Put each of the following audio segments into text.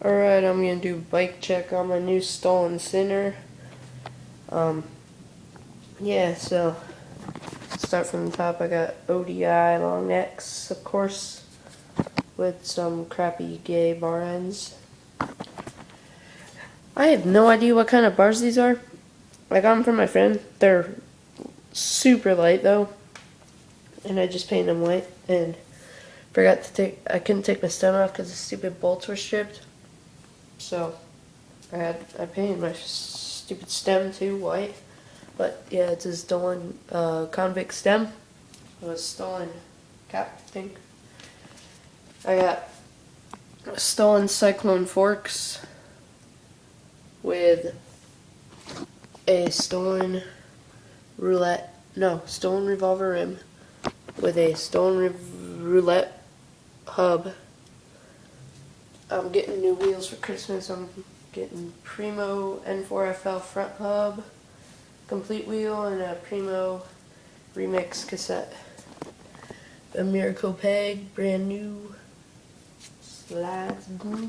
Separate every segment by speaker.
Speaker 1: Alright, I'm gonna do bike check on my new stolen Sinner. Yeah, so start from the top. I got ODI long necks, of course, with some crappy gay bar ends. I have no idea what kind of bars these are. I got them from my friend. They're super light though, and I just painted them white and forgot to I couldn't take my stem off because the stupid bolts were stripped. So I painted my stupid stem too white. But yeah, it's a stolen convict stem. It was stolen cap, I think. I got stolen cyclone forks with a stolen stolen revolver rim with a stolen roulette hub. I'm getting new wheels for Christmas. I'm getting Primo N4FL front hub, complete wheel, and a Primo remix cassette. A Miracle Peg, brand new. Slides good.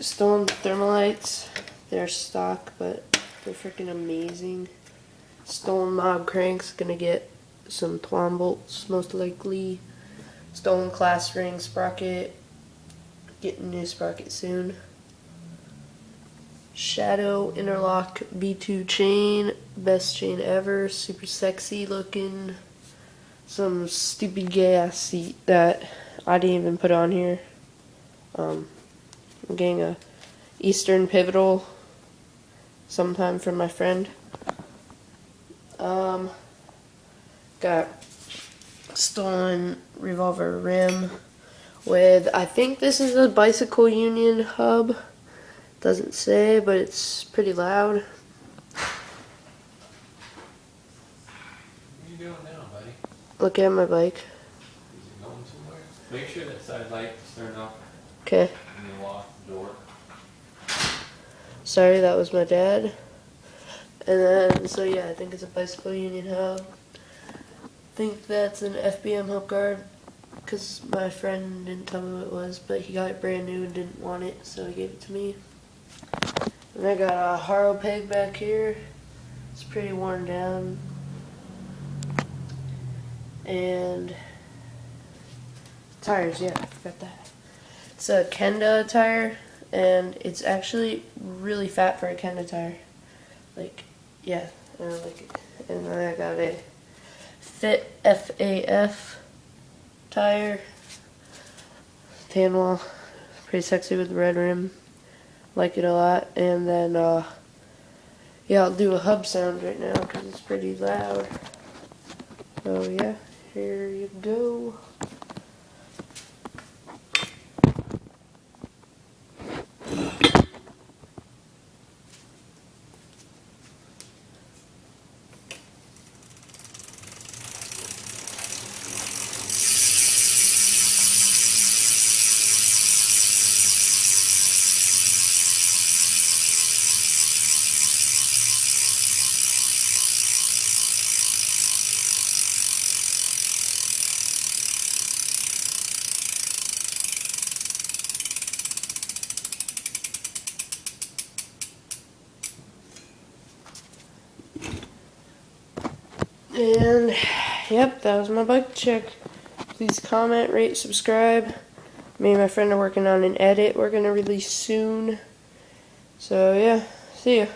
Speaker 1: Stolen thermalights. They're stock, but they're freaking amazing. Stolen knob cranks. Gonna get some Twan bolts, most likely. Stolen class ring sprocket. Getting new sprocket soon. Shadow interlock B2 chain, best chain ever, super sexy looking. Some stupid gay ass seat that I didn't even put on here. I'm getting a Eastern Pivotal sometime from my friend. Got stolen revolver rim with, I think this is a Bicycle Union hub. Doesn't say, but it's pretty loud.
Speaker 2: What are you doing now, buddy?
Speaker 1: Look at my bike.
Speaker 2: Is it going somewhere? Make sure that side light is turned off.
Speaker 1: Okay.
Speaker 2: And you lock the door.
Speaker 1: Sorry, that was my dad. And then, so yeah, I think it's a Bicycle Union hub. I think that's an FBM hub guard, because my friend didn't tell me what it was, but he got it brand new and didn't want it, so he gave it to me. And I got a Haro peg back here. It's pretty worn down. And tires, yeah, I forgot that. It's a Kenda tire, and it's actually really fat for a Kenda tire. Like, yeah, I don't like it. And then I got a Fit FAF tire. Tan wall. Pretty sexy with the red rim. Like it a lot. And then, yeah, I'll do a hub sound right now because it's pretty loud. So, yeah, here you go. And, yep, that was my bike check. Please comment, rate, subscribe. Me and my friend are working on an edit we're going to release soon. So, yeah, see ya.